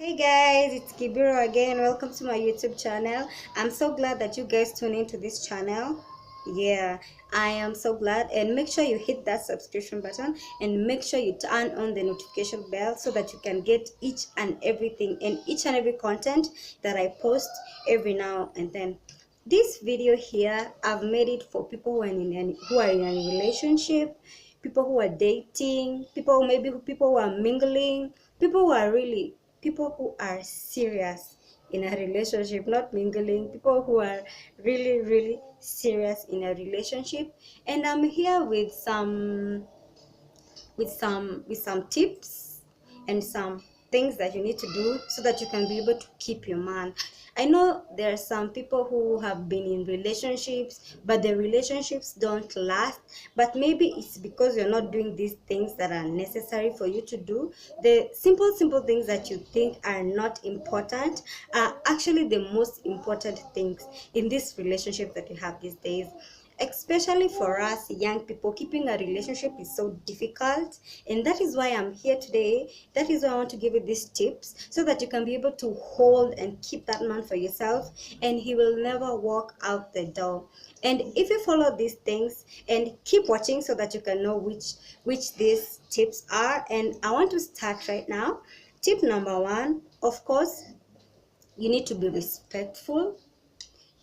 Hey guys, it's Kibiro again. Welcome to my YouTube channel. I'm so glad that you guys tune into this channel. Yeah, I am so glad. And make sure you hit that subscription button and make sure you turn on the notification bell so that you can get each and everything and each and every content that I post every now and then. This video here, I've made it for people who are in a relationship, people who are dating, people who are mingling, people who are really people who are serious in a relationship, not mingling, people who are really serious in a relationship. And I'm here with some tips and some things that you need to do so that you can be able to keep your man. I know there are some people who have been in relationships, but the relationships don't last. But maybe it's because you're not doing these things that are necessary for you to do. The simple things that you think are not important are actually the most important things in this relationship that you have these days. Especially for us young people, keeping a relationship is so difficult, and that is why I'm here today. That is why I want to give you these tips so that you can be able to hold and keep that man for yourself, and he will never walk out the door. And if you follow these things and keep watching so that you can know which these tips are, and I want to start right now. Tip number one, of course, you need to be respectful.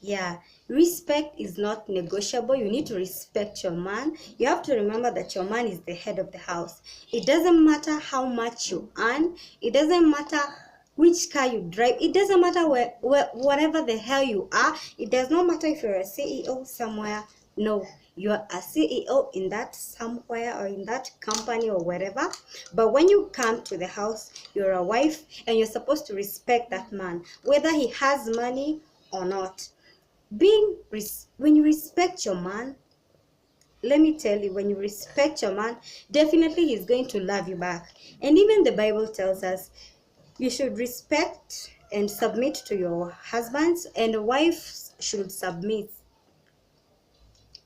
Yeah, respect is not negotiable. You need to respect your man. You have to remember that your man is the head of the house. It doesn't matter how much you earn. It doesn't matter which car you drive. It doesn't matter whatever the hell you are. It does not matter if you're a CEO somewhere. No, you are a CEO in that somewhere or in that company or wherever. But when you come to the house, you're a wife and you're supposed to respect that man, whether he has money or not. When you respect your man, let me tell you, when you respect your man, definitely he's going to love you back. And even the Bible tells us you should respect and submit to your husbands, and wives should submit.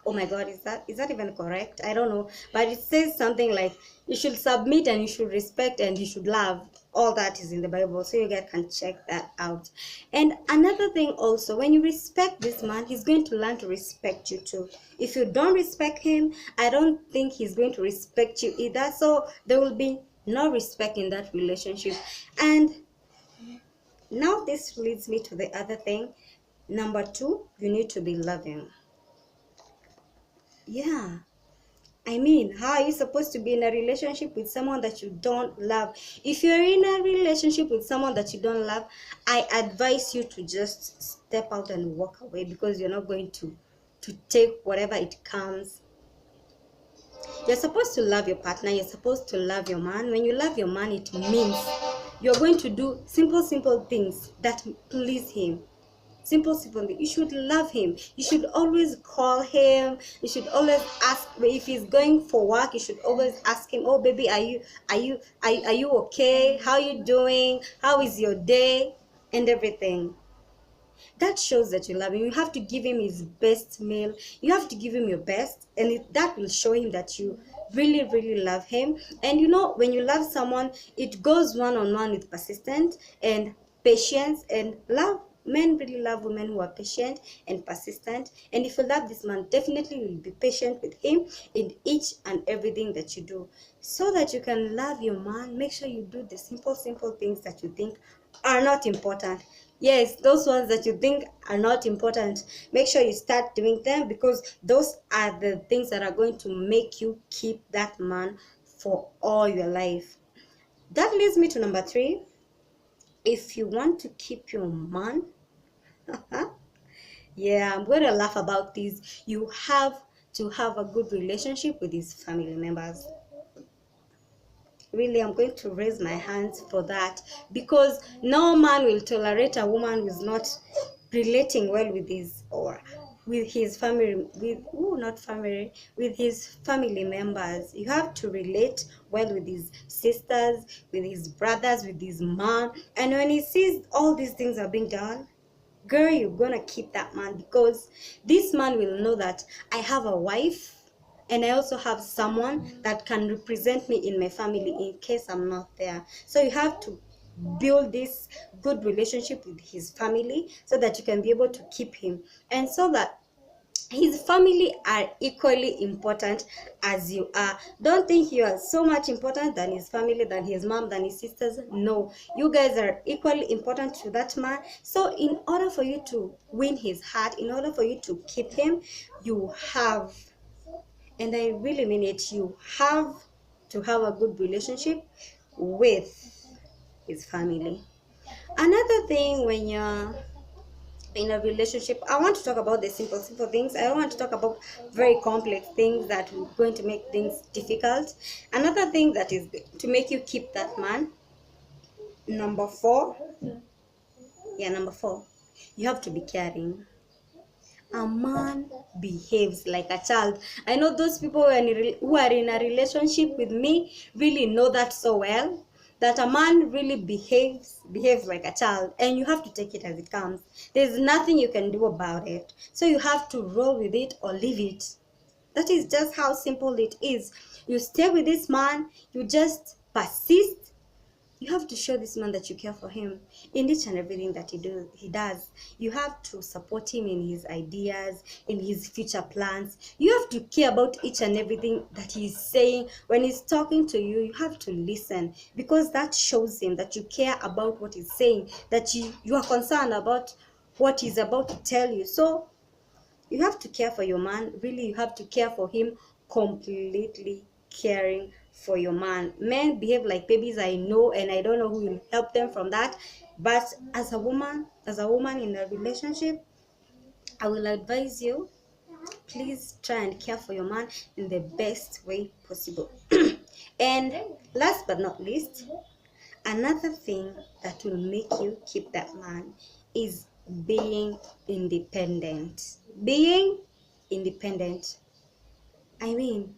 Oh my god, is that even correct? I don't know, but it says something like you should submit and you should respect and you should love. All that is in the Bible, so you guys can check that out. And another thing also, when you respect this man, he's going to learn to respect you too. If you don't respect him, I don't think he's going to respect you either, so there will be no respect in that relationship. And now this leads me to the other thing. Number two, you need to be loving. Yeah, I mean, how are you supposed to be in a relationship with someone that you don't love? If you're in a relationship with someone that you don't love, I advise you to just step out and walk away, because you're not going to take whatever it comes. You're supposed to love your partner. You're supposed to love your man. When you love your man, it means you're going to do simple things that please him. Simple. You should love him. You should always call him. You should always ask if he's going for work. You should always ask him, "Oh, baby, are you okay? How are you doing? How is your day?" And everything. That shows that you love him. You have to give him his best meal. You have to give him your best, and that will show him that you really love him. And you know, when you love someone, it goes one-on-one with persistence and patience and love. Men really love women who are patient and persistent. And if you love this man, definitely you will be patient with him in each and everything that you do. So that you can love your man, make sure you do the simple things that you think are not important. Yes, those ones that you think are not important, make sure you start doing them, because those are the things that are going to make you keep that man for all your life. That leads me to number three. If you want to keep your man, yeah, I'm going to laugh about this. You have to have a good relationship with his family members. Really, I'm going to raise my hands for that, because no man will tolerate a woman who's not relating well with his family, with his family members. You have to relate well with his sisters, with his brothers, with his mom. And when he sees all these things are being done, girl, you're gonna keep that man, because this man will know that I have a wife and I also have someone that can represent me in my family in case I'm not there. So you have to build this good relationship with his family so that you can be able to keep him, and so that his family are equally important as you are. Don't think you are so much important than his family, than his mom, than his sisters. No, you guys are equally important to that man. So in order for you to win his heart, in order for you to keep him, you have, and I really mean it, you have to have a good relationship with his family. Another thing, when you're in a relationship, I want to talk about the simple things. I don't want to talk about very complex things that are going to make things difficult. Another thing that is to make you keep that man, number four, you have to be caring. A man behaves like a child. I know those people who are in a relationship with me really know that so well, that a man really behaves like a child, and you have to take it as it comes. There's nothing you can do about it, so you have to roll with it or leave it. That is just how simple it is. You stay with this man, you just persist. You have to show this man that you care for him in each and everything that he does. You have to support him in his ideas, in his future plans. You have to care about each and everything that he's saying. When he's talking to you, you have to listen, because that shows him that you care about what he's saying, that you are concerned about what he's about to tell you. So you have to care for your man. Really, you have to care for him, completely caring for your man. Men behave like babies, I know, and I don't know who will help them from that. But as a woman in a relationship, I will advise you, please try and care for your man in the best way possible. And last but not least, another thing that will make you keep that man is being independent. Being independent. I mean,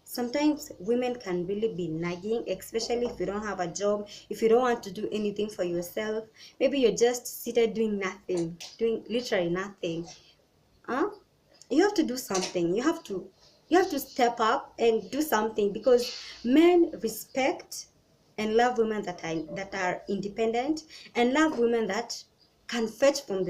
sometimes women can really be nagging, especially if you don't have a job, if you don't want to do anything for yourself. Maybe you're just seated doing nothing, doing literally nothing. Huh? You have to do something. You have to step up and do something, because men respect and love women that are independent, and love women that can fetch from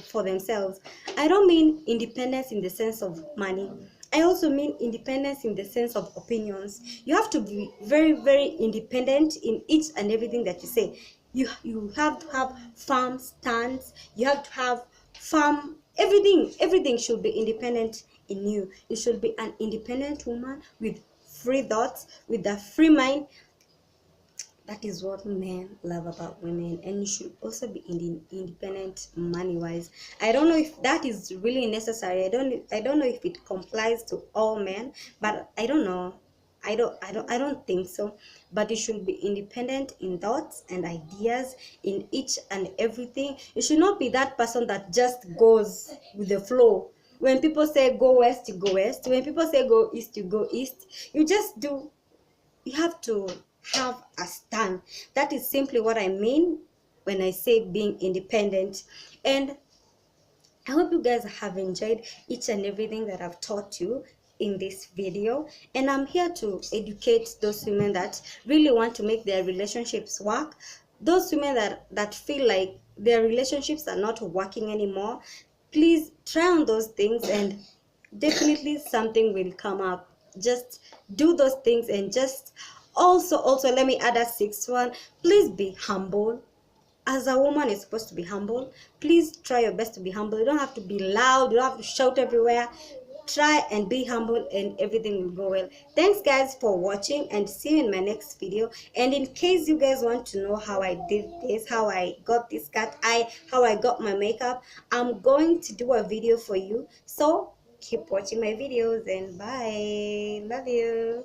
for themselves. I don't mean independence in the sense of money. I also mean independence in the sense of opinions. You have to be very, very independent in each and everything that you say. You have to have firm stance. You have to have firm everything should be independent in you. You should be an independent woman with free thoughts, with a free mind. That is what men love about women, and you should also be independent money wise. I don't know if that is really necessary. I don't know if it complies to all men, but I don't know. I don't think so. But you should be independent in thoughts and ideas, in each and everything. You should not be that person that just goes with the flow. When people say go west, you go west. When people say go east, you go east. You just do. You have to have a stand. That is simply what I mean when I say being independent. And I hope you guys have enjoyed each and everything that I've taught you in this video, and I'm here to educate those women that really want to make their relationships work, those women that feel like their relationships are not working anymore. Please try on those things, and definitely something will come up. Just do those things, and just also let me add a sixth one. Please be humble. As a woman, you're supposed to be humble. Please try your best to be humble. You don't have to be loud. You don't have to shout everywhere. Try and be humble, and everything will go well. Thanks guys for watching, and see you in my next video. And in case you guys want to know how I did this, how I got this cat eye, how I got my makeup, I'm going to do a video for you. So keep watching my videos, and bye. Love you.